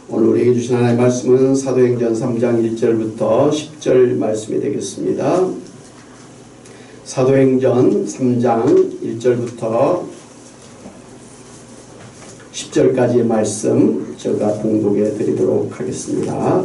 오늘 우리에게 주신 하나님의 말씀은 사도행전 3장 1절부터 10절 말씀이 되겠습니다. 사도행전 3장 1절부터 10절까지의 말씀 제가 봉독해 드리도록 하겠습니다.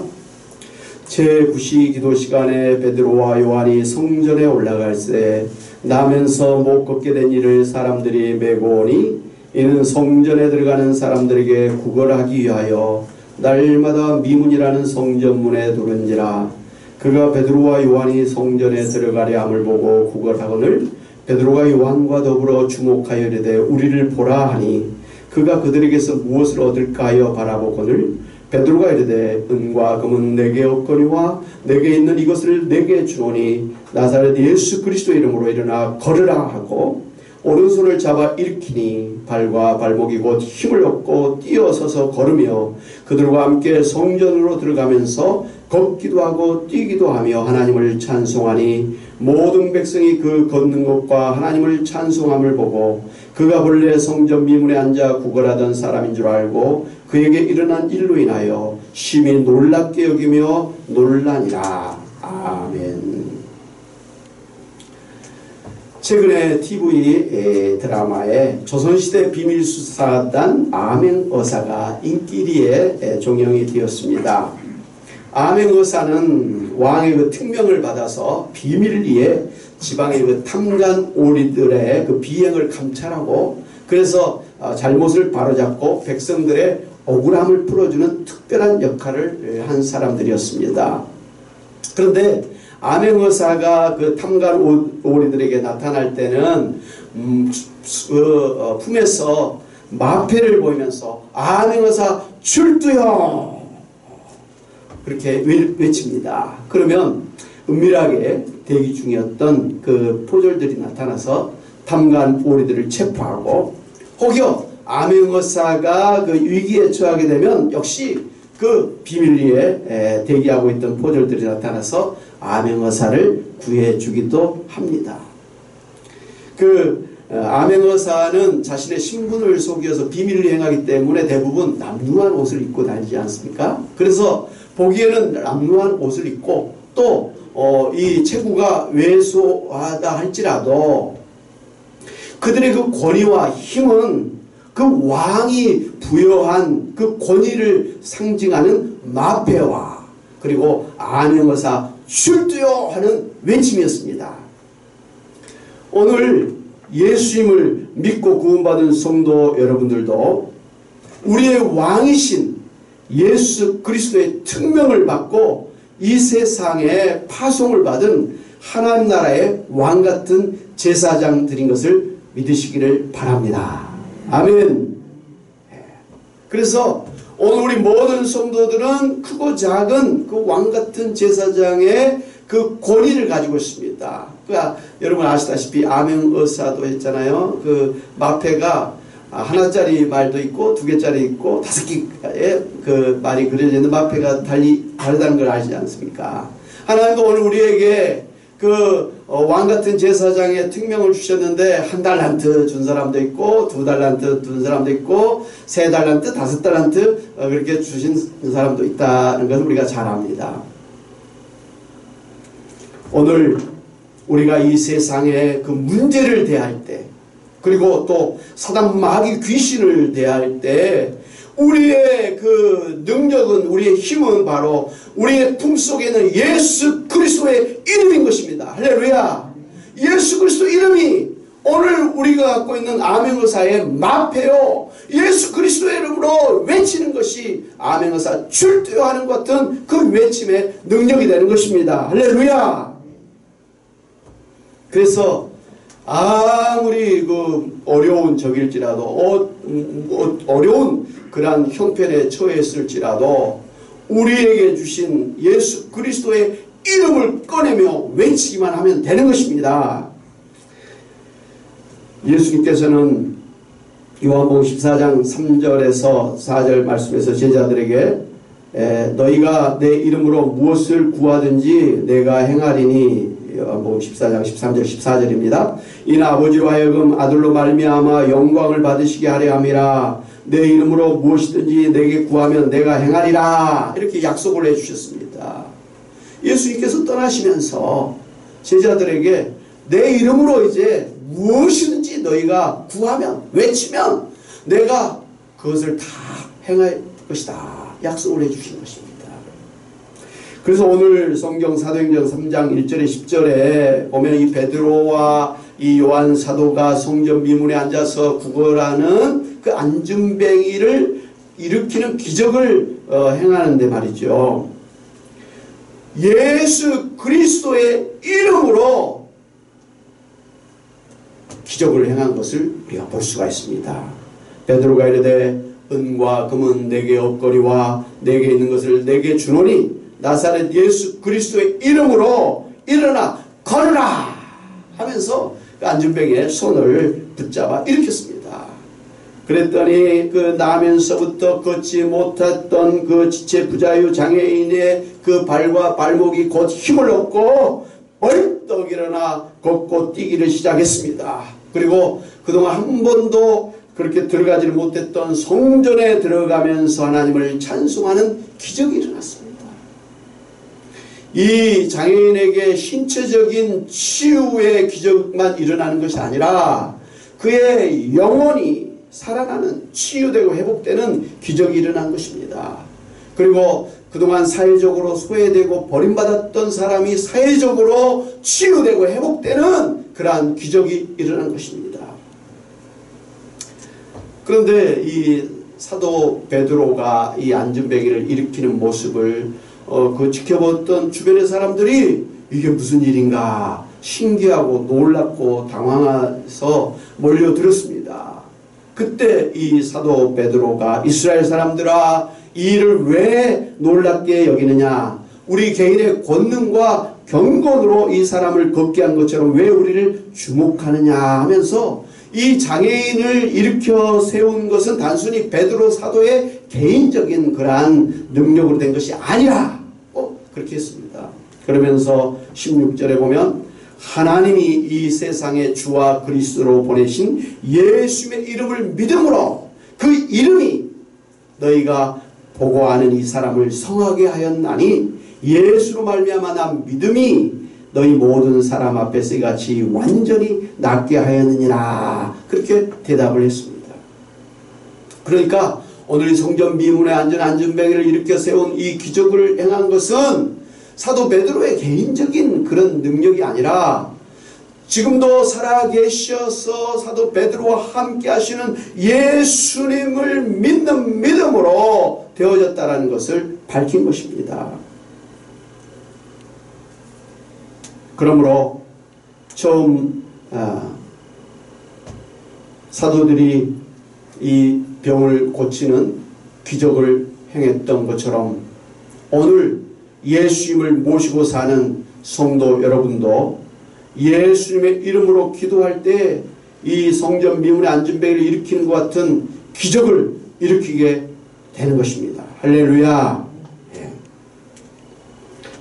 제9시 기도 시간에 베드로와 요한이 성전에 올라갈새 나면서 못 걷게 된 이를 사람들이 메고 오니 이는 성전에 들어가는 사람들에게 구걸하기 위하여 날마다 미문이라는 성전문에 두른지라. 그가 베드로와 요한이 성전에 들어가려 함을 보고 구걸하거늘 베드로가 요한과 더불어 주목하여 이르되 우리를 보라 하니 그가 그들에게서 무엇을 얻을까 하여 바라보거늘 베드로가 이르되 은과 금은 내게 없거니와 내게 있는 이것을 내게 주노니 나사렛 예수 그리스도 이름으로 일어나 걸으라 하고 오른손을 잡아 일으키니 발과 발목이 곧 힘을 얻고 뛰어서서 걸으며 그들과 함께 성전으로 들어가면서 걷기도 하고 뛰기도 하며 하나님을 찬송하니 모든 백성이 그 걷는 것과 하나님을 찬송함을 보고 그가 본래 성전 미문에 앉아 구걸하던 사람인 줄 알고 그에게 일어난 일로 인하여 심히 놀랍게 여기며 놀라니라. 아멘. 최근에 TV 드라마에 조선시대 비밀수사단 암행어사가 인기리에 종영이 되었습니다. 암행어사는 왕의 그 특명을 받아서 비밀리에 지방의 그 탐관 오리들의 그 비행을 감찰하고 그래서 잘못을 바로잡고 백성들의 억울함을 풀어주는 특별한 역할을 한 사람들이었습니다. 그런데 암행어사가 그 탐관 오리들에게 나타날 때는 품에서 마패를 보이면서 암행어사 출두여 그렇게 외칩니다. 그러면 은밀하게 대기 중이었던 그 포졸들이 나타나서 탐관 오리들을 체포하고 혹여 암행어사가 그 위기에 처하게 되면 역시 그 비밀리에 대기하고 있던 포졸들이 나타나서 암행어사를 구해주기도 합니다. 그 암행어사는 자신의 신분을 속여서 비밀리 행하기 때문에 대부분 남루한 옷을 입고 다니지 않습니까? 그래서 보기에는 남루한 옷을 입고 또 이 체구가 왜소하다 할지라도 그들의 그 권위와 힘은 그 왕이 부여한 그 권위를 상징하는 마패와 그리고 암행어사 출두요 하는 외침이었습니다. 오늘 예수님을 믿고 구원받은 성도 여러분들도 우리의 왕이신 예수 그리스도의 특명을 받고 이 세상에 파송을 받은 하나님 나라의 왕같은 제사장들인 것을 믿으시기를 바랍니다. 아멘. 그래서 오늘 우리 모든 성도들은 크고 작은 그 왕같은 제사장의 그 권위를 가지고 있습니다. 그러니까 여러분 아시다시피 암행어사도 했잖아요. 그 마패가 하나짜리 말도 있고 두 개짜리 있고 5개의 그 말이 그려져 있는 마패가 다르다는 걸 알지 않습니까? 하나님도 오늘 우리에게 그 왕같은 제사장의 특명을 주셨는데 1달란트 준 사람도 있고 2달란트 준 사람도 있고 3달란트 5달란트 그렇게 주신 사람도 있다는 것을 우리가 잘 압니다. 오늘 우리가 이 세상의 그 문제를 대할 때 그리고 또 사단 마귀 귀신을 대할 때 우리의 그 능력은 우리의 힘은 바로 우리의 품속에는 예수 그리스도의 이름인 것입니다. 할렐루야. 예수 그리스도 이름이 오늘 우리가 갖고 있는 암행어사의 마패요 예수 그리스도의 이름으로 외치는 것이 암행어사 출두요 하는 것 같은 그 외침의 능력이 되는 것입니다. 할렐루야. 그래서 아무리 그 어려운 적일지라도 어려운 그러한 형편에 처했을지라도 우리에게 주신 예수 그리스도의 이름을 꺼내며 외치기만 하면 되는 것입니다. 예수님께서는 요한복음 14장 3절에서 4절 말씀에서 제자들에게 너희가 내 이름으로 무엇을 구하든지 내가 행하리니 요한복음 14장 13절 14절입니다. 이는 아버지로 하여금 아들로 말미암아 영광을 받으시게 하려 함이라. 내 이름으로 무엇이든지 내게 구하면 내가 행하리라 이렇게 약속을 해주셨습니다. 예수님께서 떠나시면서 제자들에게 내 이름으로 이제 무엇이든지 너희가 구하면 외치면 내가 그것을 다 행할 것이다 약속을 해주신 것입니다. 그래서 오늘 성경 사도행전 3장 1절에 10절에 보면 이 베드로와 이 요한 사도가 성전 미문에 앉아서 구걸하는 그 안진뱅이를 일으키는 기적을 행하는데 말이죠. 예수 그리스도의 이름으로 기적을 행한 것을 우리가 볼 수가 있습니다. 베드로가 이르되 은과 금은 내게 없거니와 내게 있는 것을 내게 주노니 나사렛 예수 그리스도의 이름으로 일어나 걸으라 하면서 그 안진뱅이의 손을 붙잡아 일으켰습니다. 그랬더니 그 나면서부터 걷지 못했던 그 지체 부자유 장애인의 그 발과 발목이 곧 힘을 얻고 벌떡 일어나 걷고 뛰기를 시작했습니다. 그리고 그동안 한 번도 그렇게 들어가지를 못했던 성전에 들어가면서 하나님을 찬송하는 기적이 일어났습니다. 이 장애인에게 신체적인 치유의 기적만 일어나는 것이 아니라 그의 영혼이 살아나는 치유되고 회복되는 기적이 일어난 것입니다. 그리고 그동안 사회적으로 소외되고 버림받았던 사람이 사회적으로 치유되고 회복되는 그러한 기적이 일어난 것입니다. 그런데 이 사도 베드로가 이 안진뱅이를 일으키는 모습을 그 지켜봤던 주변의 사람들이 이게 무슨 일인가 신기하고 놀랍고 당황해서 몰려들었습니다. 그때 이 사도 베드로가 이스라엘 사람들아 이 일을 왜 놀랍게 여기느냐 우리 개인의 권능과 경건으로 이 사람을 걷게 한 것처럼 왜 우리를 주목하느냐 하면서 이 장애인을 일으켜 세운 것은 단순히 베드로 사도의 개인적인 그러한 능력으로 된 것이 아니라 그렇게 했습니다. 그러면서 16절에 보면 하나님이 이 세상에 주와 그리스도로 보내신 예수의 이름을 믿음으로 그 이름이 너희가 보고 아는 이 사람을 성하게 하였나니 예수로 말미암아 난 믿음이 너희 모든 사람 앞에서 이같이 완전히 낫게 하였느니라 그렇게 대답을 했습니다. 그러니까 오늘 이 성전 미문에 앉은 안진뱅이를 일으켜 세운 이 기적을 행한 것은 사도 베드로의 개인적인 그런 능력이 아니라 지금도 살아계셔서 사도 베드로와 함께 하시는 예수님을 믿는 믿음으로 되어졌다는 것을 밝힌 것입니다. 그러므로 처음 사도들이 이 병을 고치는 기적을 행했던 것처럼 오늘 예수님을 모시고 사는 성도 여러분도 예수님의 이름으로 기도할 때 이 성전 미문의 안진뱅이를 일으키는 것 같은 기적을 일으키게 되는 것입니다. 할렐루야. 예.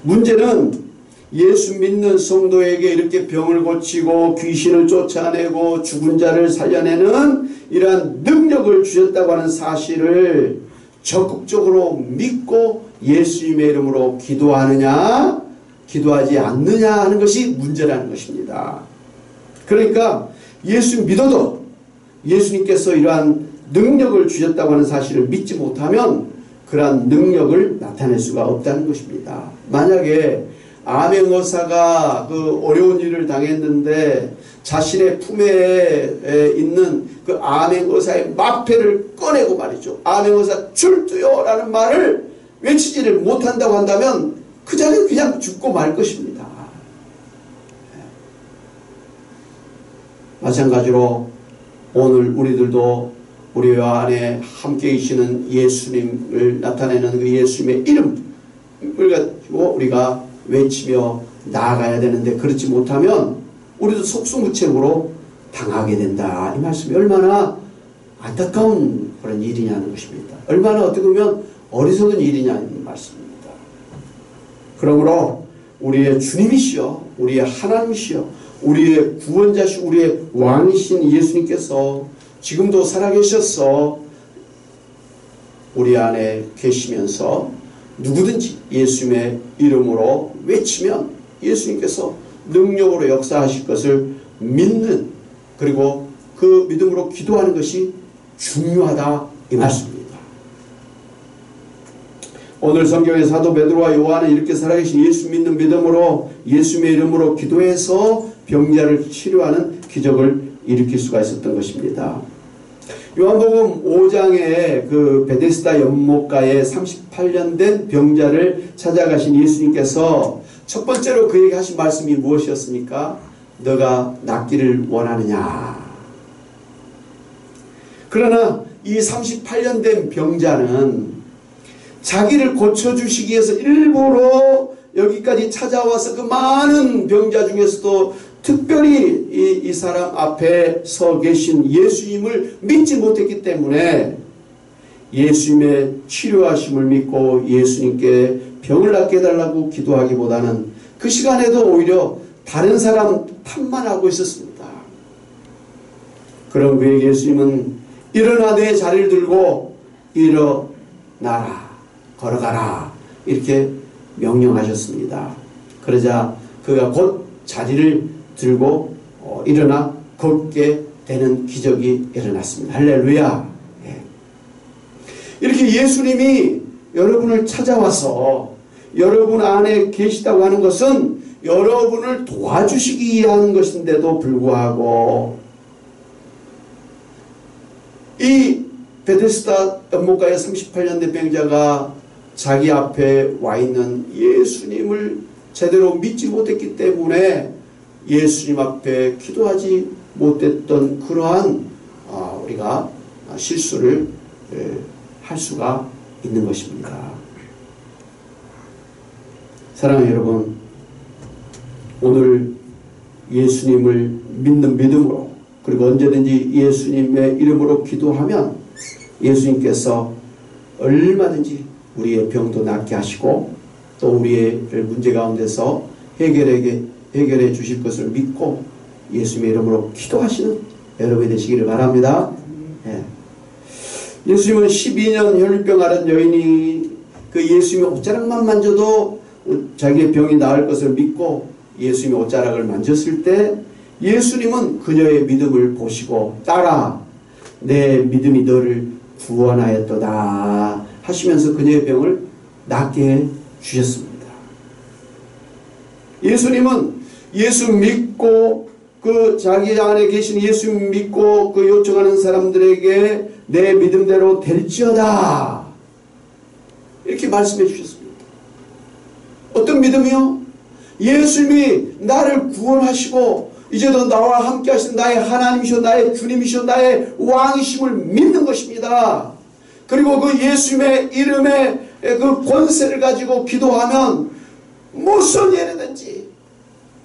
문제는 예수 믿는 성도에게 이렇게 병을 고치고 귀신을 쫓아내고 죽은 자를 살려내는 이러한 능력을 주셨다고 하는 사실을 적극적으로 믿고 예수님의 이름으로 기도하느냐 기도하지 않느냐 하는 것이 문제라는 것입니다. 그러니까 예수 믿어도 예수님께서 이러한 능력을 주셨다고 하는 사실을 믿지 못하면 그러한 능력을 나타낼 수가 없다는 것입니다. 만약에 암행어사가 그 어려운 일을 당했는데 자신의 품에 있는 그 암행어사의 마패를 꺼내고 말이죠. 암행어사 출두요 라는 말을 외치지를 못한다고 한다면 그 자리에 그냥 죽고 말 것입니다. 마찬가지로 오늘 우리들도 우리와 안에 함께 계시는 예수님을 나타내는 그 예수님의 이름을 가지고 우리가 외치며 나아가야 되는데 그렇지 못하면 우리도 속수무책으로 당하게 된다. 이 말씀이 얼마나 안타까운 그런 일이냐는 것입니다. 얼마나 어떻게 보면 어리석은 일이냐는 말씀입니다. 그러므로 우리의 주님이시여 우리의 하나님이시여 우리의 구원자시오 우리의 왕이신 예수님께서 지금도 살아계셔서 우리 안에 계시면서 누구든지 예수님의 이름으로 외치면 예수님께서 능력으로 역사하실 것을 믿는, 그리고 그 믿음으로 기도하는 것이 중요하다, 이 말씀입니다. 오늘 성경의 사도 베드로와 요한은 이렇게 살아계신 예수 믿는 믿음으로 예수님의 이름으로 기도해서 병자를 치료하는 기적을 일으킬 수가 있었던 것입니다. 요한복음 5장에 그 베데스다 연못가에 38년 된 병자를 찾아가신 예수님께서 첫 번째로 그에게 하신 말씀이 무엇이었습니까? 너가 낫기를 원하느냐? 그러나 이 38년 된 병자는 자기를 고쳐주시기 위해서 일부러 여기까지 찾아와서 그 많은 병자 중에서도 특별히 이 사람 앞에 서 계신 예수님을 믿지 못했기 때문에 예수님의 치료하심을 믿고 예수님께 병을 낫게 해달라고 기도하기보다는 그 시간에도 오히려 다른 사람 탓만 하고 있었습니다. 그런 그에게 예수님은 일어나 내 자리를 들고 일어나라, 걸어가라, 이렇게 명령하셨습니다. 그러자 그가 곧 자리를 들고 일어나 걷게 되는 기적이 일어났습니다. 할렐루야. 예. 이렇게 예수님이 여러분을 찾아와서 여러분 안에 계시다고 하는 것은 여러분을 도와주시기 위한 것인데도 불구하고 이 베데스다 연못가의 38년 된 병자가 자기 앞에 와 있는 예수님을 제대로 믿지 못했기 때문에 예수님 앞에 기도하지 못했던 그러한 우리가 실수를 할 수가 있는 것입니다. 사랑하는 여러분, 오늘 예수님을 믿는 믿음으로, 그리고 언제든지 예수님의 이름으로 기도하면 예수님께서 얼마든지 우리의 병도 낫게 하시고 또 우리의 문제 가운데서 해결해 주실 것을 믿고 예수님의 이름으로 기도하시는 여러분이 되시기를 바랍니다. 예. 예수님은 12년 혈류병 앓은 여인이 그 예수님의 옷자락만 만져도 자기의 병이 나을 것을 믿고 예수님의 옷자락을 만졌을 때 예수님은 그녀의 믿음을 보시고 따라 내 믿음이 너를 구원하였도다 하시면서 그녀의 병을 낫게 해 주셨습니다. 예수님은 예수 믿고 그 자기 안에 계신 예수 믿고 그 요청하는 사람들에게 내 믿음대로 될지어다 이렇게 말씀해 주셨습니다. 어떤 믿음이요? 예수님이 나를 구원하시고 이제도 나와 함께 하신 나의 하나님이시오 나의 주님이시오 나의 왕이심을 믿는 것입니다. 그리고 그 예수님의 이름의 그 권세를 가지고 기도하면 무슨 일이든지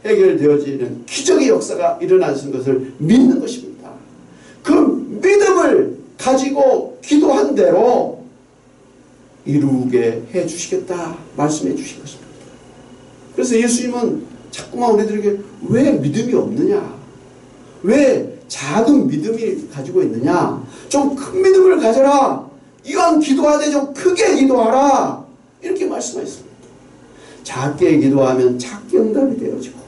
해결되어지는 기적의 역사가 일어나는 것을 믿는 것입니다. 그 믿음을 가지고 기도한 대로 이루게 해 주시겠다 말씀해 주신 것입니다. 그래서 예수님은 자꾸만 우리들에게 왜 믿음이 없느냐, 왜 작은 믿음이 가지고 있느냐, 좀 큰 믿음을 가져라, 이왕 기도하되 좀 크게 기도하라 이렇게 말씀하셨습니다. 작게 기도하면 작게 응답이 되어지고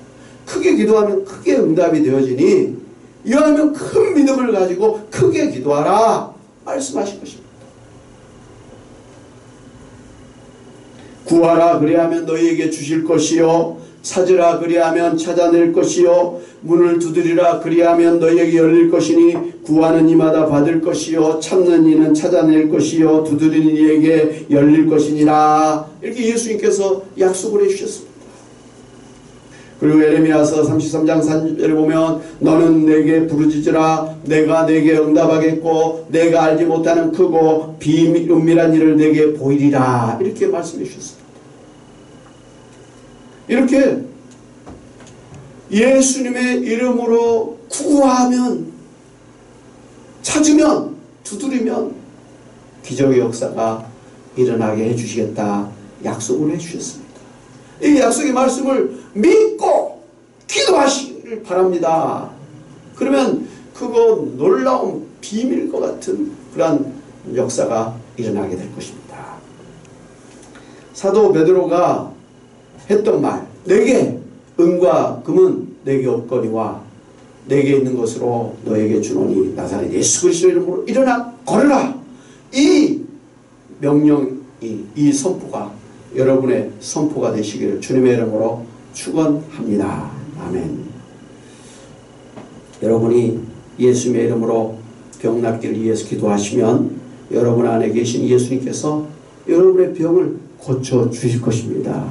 크게 기도하면 크게 응답이 되어지니 이왕이면 큰 믿음을 가지고 크게 기도하라 말씀하신 것입니다. 구하라 그리하면 너희에게 주실 것이요 찾으라 그리하면 찾아낼 것이요 문을 두드리라 그리하면 너희에게 열릴 것이니 구하는 이마다 받을 것이요 찾는 이는 찾아낼 것이요 두드리는 이에게 열릴 것이니라 이렇게 예수님께서 약속을 해주셨습니다. 그리고 예레미야서 33장 3절에 보면 너는 내게 부르짖으라 내가 내게 응답하겠고 내가 알지 못하는 크고 은밀한 일을 내게 보이리라 이렇게 말씀해 주셨습니다. 이렇게 예수님의 이름으로 구하면 찾으면 두드리면 기적의 역사가 일어나게 해주시겠다 약속을 해주셨습니다. 이 약속의 말씀을 믿고 기도하시기를 바랍니다. 그러면 그거 놀라운 비밀과 같은 그러한 역사가 일어나게 될 것입니다. 사도 베드로가 했던 말, 내게 은과 금은 내게 없거니와 내게 있는 것으로 너에게 주노니 나사렛 예수 그리스도 이름으로 일어나 걸으라. 이 명령이, 이 선포가 여러분의 선포가 되시기를 주님의 이름으로 축원합니다. 아멘. 여러분이 예수님의 이름으로 병 낫기를 위해서 기도하시면 여러분 안에 계신 예수님께서 여러분의 병을 고쳐 주실 것입니다.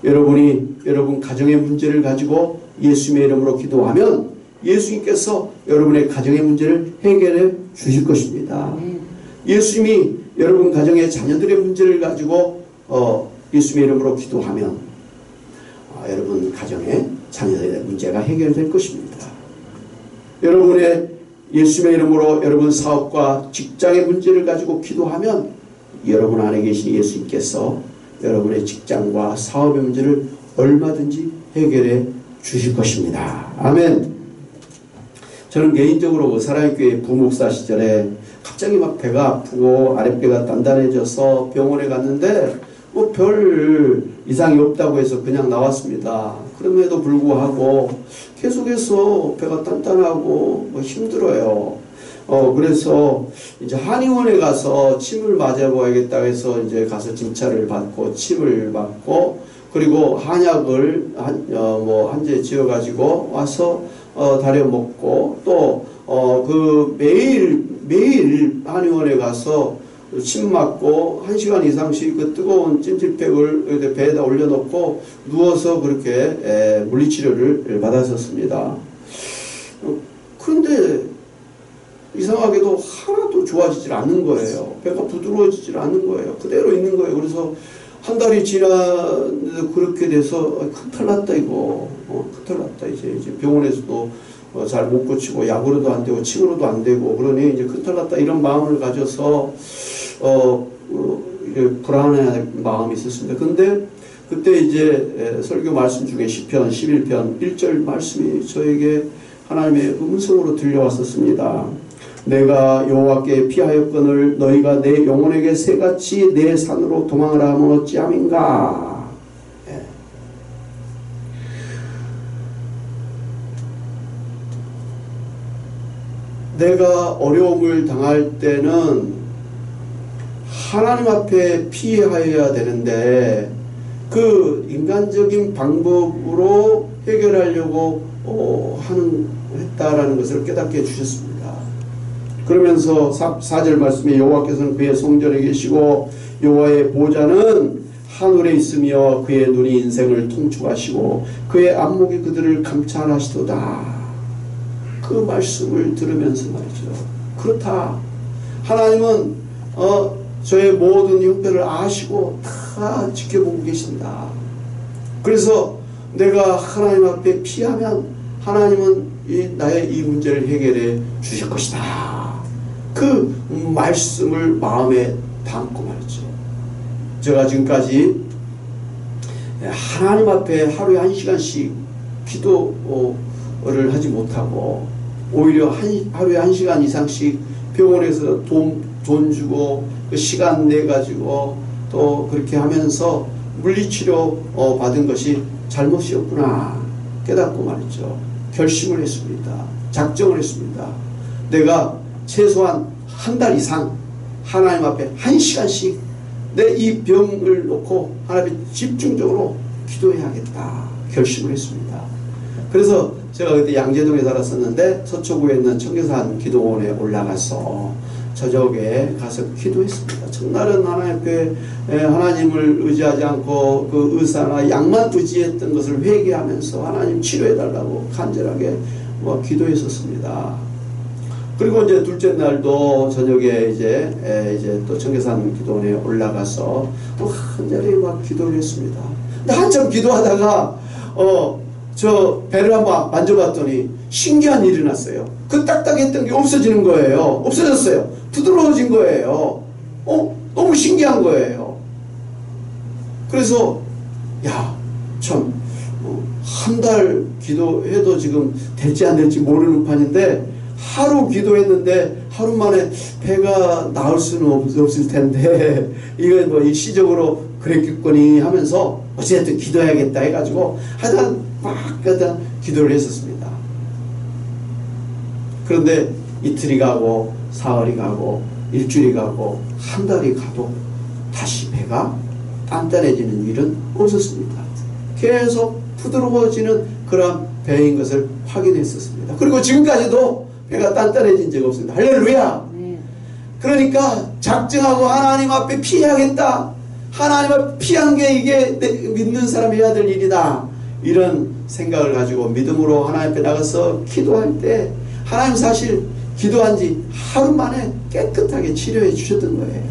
여러분이 여러분 가정의 문제를 가지고 예수님의 이름으로 기도하면 예수님께서 여러분의 가정의 문제를 해결해 주실 것입니다. 예수님이 여러분 가정의 자녀들의 문제를 가지고 예수님의 이름으로 기도하면 여러분 가정의 자녀들의 문제가 해결될 것입니다. 여러분의 예수님의 이름으로 여러분 사업과 직장의 문제를 가지고 기도하면 여러분 안에 계신 예수님께서 여러분의 직장과 사업의 문제를 얼마든지 해결해 주실 것입니다. 아멘. 저는 개인적으로 사랑의교회 부목사 시절에 갑자기 막 배가 아프고 아랫배가 단단해져서 병원에 갔는데 뭐 별 이상이 없다고 해서 그냥 나왔습니다. 그럼에도 불구하고 계속해서 배가 단단하고 뭐 힘들어요. 그래서 이제 한의원에 가서 침을 맞아봐야겠다 해서 이제 가서 진찰을 받고 침을 맞고 그리고 한약을 한 제 지어가지고 와서 다려 먹고 또 그 매일 한의원에 가서 침 맞고 1시간 이상씩 그 뜨거운 찜질팩을 배에다 올려놓고 누워서 그렇게 물리치료를 받았었습니다. 그런데 이상하게도 하나도 좋아지질 않는 거예요. 배가 부드러워지질 않는 거예요. 그대로 있는 거예요. 그래서 한 달이 지났는데 그렇게 돼서 큰탈 났다 이거. 큰탈 났다 이제 병원에서도 잘 못 고치고 약으로도 안 되고 침으로도 안 되고 그러니 이제 큰탈 났다 이런 마음을 가져서 불안한 마음이 있었습니다. 근데 그때 이제 설교 말씀 중에 시편 11편 1절 말씀이 저에게 하나님의 음성으로 들려왔었습니다. 내가 여호와께 피하였거늘 너희가 내 영혼에게 새같이 내 산으로 도망을 하면 어찌함인가. 내가 어려움을 당할 때는 하나님 앞에 피하여야 되는데 그 인간적인 방법으로 해결하려고 했다라는 것을 깨닫게 해주셨습니다. 그러면서 4절 말씀에 여호와께서는 그의 성전에 계시고 여호와의 보좌는 하늘에 있으며 그의 눈이 인생을 통촉하시고 그의 안목이 그들을 감찰하시도다. 그 말씀을 들으면서 말이죠. 그렇다. 하나님은 저의 모든 형편을 아시고 다 지켜보고 계신다. 그래서 내가 하나님 앞에 피하면 하나님은 나의 이 문제를 해결해 주실 것이다. 그 말씀을 마음에 담고 말이죠. 제가 지금까지 하나님 앞에 하루에 1시간씩 기도를 하지 못하고 오히려 하루에 1시간 이상씩 병원에서 돈 주고 그 시간 내 가지고 또 그렇게 하면서 물리치료 받은 것이 잘못이었구나 깨닫고 말이죠. 결심을 했습니다. 작정을 했습니다. 내가 최소한 한 달 이상 하나님 앞에 1시간씩 내 이 병을 놓고 하나님 집중적으로 기도해야겠다 결심을 했습니다. 그래서 제가 그때 양재동에 살았었는데 서초구에 있는 청계산 기도원에 올라가서 저녁에 가서 기도했습니다. 첫날은 하나님 앞에 하나님을 의지하지 않고 그 의사나 약만 의지했던 것을 회개하면서 하나님 치료해달라고 간절하게 기도했었습니다. 그리고 이제 둘째 날도 저녁에 이제 또 청계산 기도원에 올라가서 또 간절히 막 기도를 했습니다. 근데 한참 기도하다가 저 배를 한번 만져봤더니 신기한 일이 났어요. 그 딱딱했던 게 없어지는 거예요. 없어졌어요. 부드러워진 거예요. 너무 신기한 거예요. 그래서 참 한 달 기도해도 지금 될지 안 될지 모르는 판인데 하루 기도했는데 하루 만에 배가 나올 수는 없을 텐데 이거 뭐 일시적으로 그랬겠거니 하면서 어쨌든 기도해야겠다 해가지고 하여튼 막 기도를 했었습니다. 그런데 이틀이 가고 사흘이 가고 일주일이 가고 한 달이 가도 다시 배가 단단해지는 일은 없었습니다. 계속 부드러워지는 그런 배인 것을 확인했었습니다. 그리고 지금까지도 배가 단단해진 적 없습니다. 할렐루야! 그러니까 작정하고 하나님 앞에 피해야겠다. 하나님 앞에 피한 게 이게 믿는 사람이 해야 될 일이다. 이런 생각을 가지고 믿음으로 하나님 앞에 나가서 기도할 때 하나님 사실 기도한 지 하루 만에 깨끗하게 치료해 주셨던 거예요.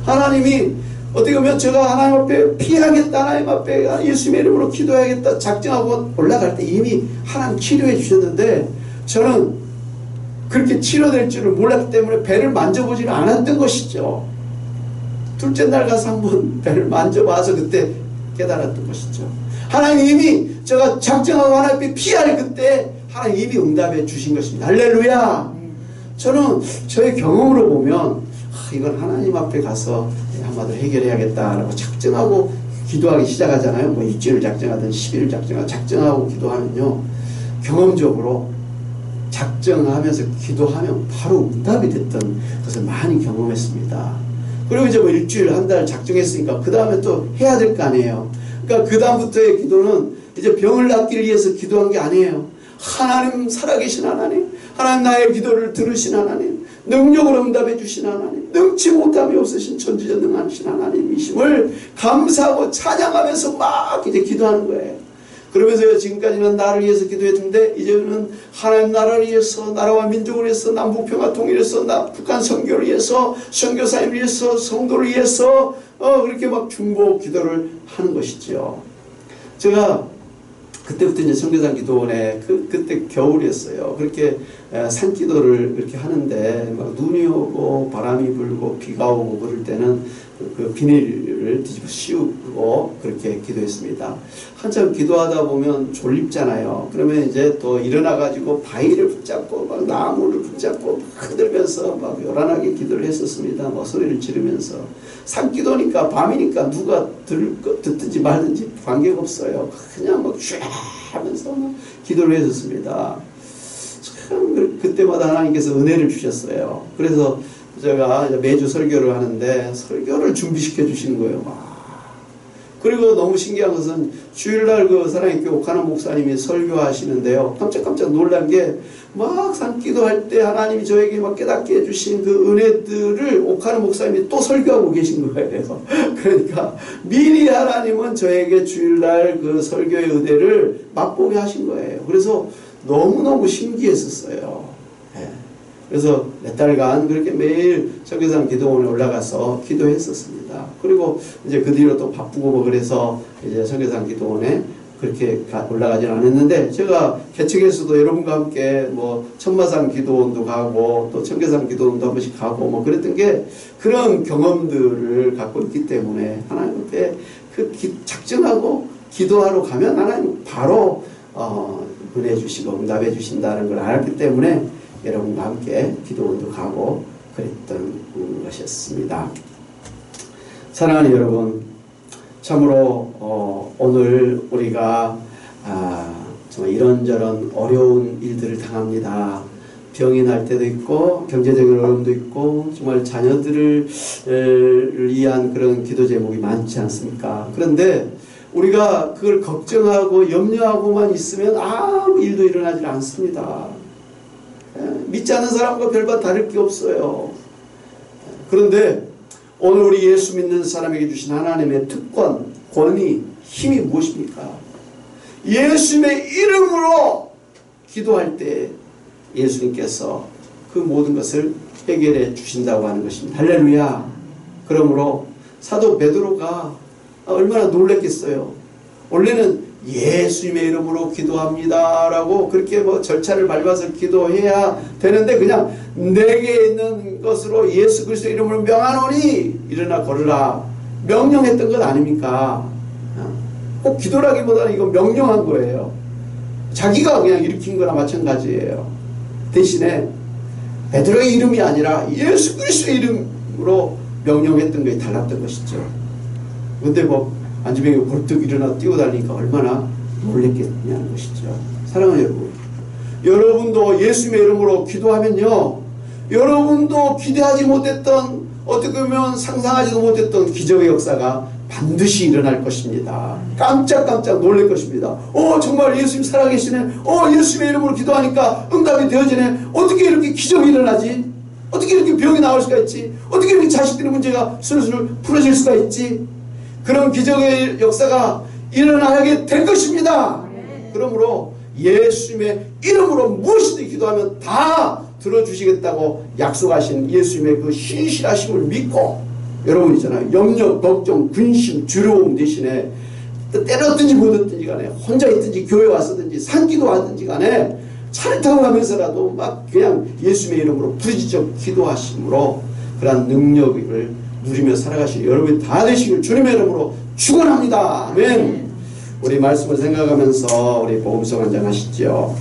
하나님이 어떻게 보면 제가 하나님 앞에 피하겠다, 하나님 앞에 예수님의 이름으로 기도해야겠다 작정하고 올라갈 때 이미 하나님 치료해 주셨는데 저는 그렇게 치료될 줄을 몰랐기 때문에 배를 만져보지는 않았던 것이죠. 둘째 날 가서 한번 배를 만져봐서 그때 깨달았던 것이죠. 하나님 이미 제가 작정하고 하나님 앞에 피할 그때 하나님 이미 응답해 주신 것입니다. 할렐루야! 저는 저의 경험으로 보면 이건 하나님 앞에 가서 한마디로 해결해야겠다라고 작정하고 기도하기 시작하잖아요. 뭐 일주일 작정하든 10일 작정하고 기도하면요. 경험적으로 작정하면서 기도하면 바로 응답이 됐던 것을 많이 경험했습니다. 그리고 이제 뭐 일주일 한 달 작정했으니까 그 다음에 또 해야 될 거 아니에요. 그러니까 그 다음부터의 기도는 이제 병을 낫기 위해서 기도한 게 아니에요. 하나님 살아계신 하나님, 하나님 나의 기도를 들으신 하나님, 능력으로 응답해 주신 하나님, 능치 못함이 없으신 전지전능하신 하나님이심을 감사하고 찬양하면서 막 이제 기도하는 거예요. 그러면서 지금까지는 나를 위해서 기도했는데 이제는 하나님 나라를 위해서, 나라와 민족을 위해서, 남북평화 통일을 위해서, 북한 선교를 위해서, 선교사님을 위해서, 성도를 위해서 그렇게 막 중보 기도를 하는 것이죠. 제가 그때부터 이제 선교사 기도원에 그때 겨울이었어요. 그렇게 산기도를 이렇게 하는데 막 눈이 오고 바람이 불고 비가 오고 그럴 때는 그 비닐을 뒤집어 씌우고 그렇게 기도했습니다. 한참 기도하다 보면 졸립잖아요. 그러면 이제 또 일어나가지고 바위를 붙잡고 막 나무를 붙잡고 흔들면서 막 요란하게 기도를 했었습니다. 뭐 소리를 지르면서. 산기도니까 밤이니까 누가 듣든지 말든지 관계가 없어요. 그냥 막 쫙 하면서 막 기도를 했었습니다. 참 그때마다 하나님께서 은혜를 주셨어요. 그래서 제가 매주 설교를 하는데 설교를 준비시켜 주시는 거예요. 그리고 너무 신기한 것은 주일날 그 사랑의 교회 옥하나 목사님이 설교하시는데요. 깜짝 놀란 게 막 산기도할 때 하나님이 저에게 막 깨닫게 해주신 그 은혜들을 옥하나 목사님이 또 설교하고 계신 거예요. 그러니까 미리 하나님은 저에게 주일날 그 설교의 은혜를 맛보게 하신 거예요. 그래서 너무너무 신기했었어요. 그래서 몇 달간 그렇게 매일 선교사님 기도원에 올라가서 기도했었습니다. 그리고 이제 그 뒤로 또 바쁘고 뭐 그래서 이제 선교사님 기도원에 그렇게 올라가진 않았는데 제가 개척에서도 여러분과 함께 뭐 천마산 기도원도 가고 또 청계산 기도원도 한 번씩 가고 뭐 그랬던 게 그런 경험들을 갖고 있기 때문에 하나님 앞에 작정하고 기도하러 가면 하나님 바로 은혜 주시고 응답해 주신다는 걸 알았기 때문에 여러분과 함께 기도원도 가고 그랬던 것이었습니다. 사랑하는 여러분, 참으로 오늘 우리가 정말 이런저런 어려운 일들을 당합니다. 병이 날 때도 있고 경제적인 어려움도 있고 정말 자녀들을 위한 그런 기도 제목이 많지 않습니까? 그런데 우리가 그걸 걱정하고 염려하고만 있으면 아무 일도 일어나지 않습니다. 믿지 않는 사람과 별반 다를 게 없어요. 그런데 오늘 우리 예수 믿는 사람에게 주신 하나님의 특권, 권위, 힘이 무엇입니까? 예수님의 이름으로 기도할 때 예수님께서 그 모든 것을 해결해 주신다고 하는 것입니다. 할렐루야. 그러므로 사도 베드로가 얼마나 놀랐겠어요. 원래는 예수님의 이름으로 기도합니다 라고 그렇게 뭐 절차를 밟아서 기도해야 되는데 그냥 내게 있는 것으로 예수 그리스도의 이름으로 명하노니 일어나 걸으라 명령했던 것 아닙니까? 꼭 기도라기보다는 이거 명령한 거예요. 자기가 그냥 일으킨 거나 마찬가지예요. 대신에 베드로의 이름이 아니라 예수 그리스도의 이름으로 명령했던 것이 달랐던 것이죠. 근데 뭐 안주병이 벌떡 일어나 뛰어다니니까 얼마나 놀랬겠냐는 것이죠. 사랑하는 여러분, 여러분도 예수님의 이름으로 기도하면요, 여러분도 기대하지 못했던, 어떻게 보면 상상하지도 못했던 기적의 역사가 반드시 일어날 것입니다. 깜짝깜짝 놀랄 것입니다. 정말 예수님 살아계시네. 예수님의 이름으로 기도하니까 응답이 되어지네. 어떻게 이렇게 기적이 일어나지? 어떻게 이렇게 병이 나올 수가 있지? 어떻게 이렇게 자식들의 문제가 술술 풀어질 수가 있지? 그런 기적의 역사가 일어나게 될 것입니다. 그러므로 예수님의 이름으로 무엇이든 기도하면 다 들어주시겠다고 약속하신 예수님의 그 신실하심을 믿고, 여러분 있잖아요, 염려, 걱정, 근심, 두려움 대신에 때를 얻든지 못 얻든지 간에, 혼자 있든지 교회 왔든지 산기도 하든지 간에 차를 타고 가면서라도 막 그냥 예수님의 이름으로 부르짖어 기도하심으로 그러한 능력을 누리며 살아가실 여러분이 다 되시길 주님의 이름으로 축원합니다. 아멘. 우리 말씀을 생각하면서 우리 복음성 한장 하시죠.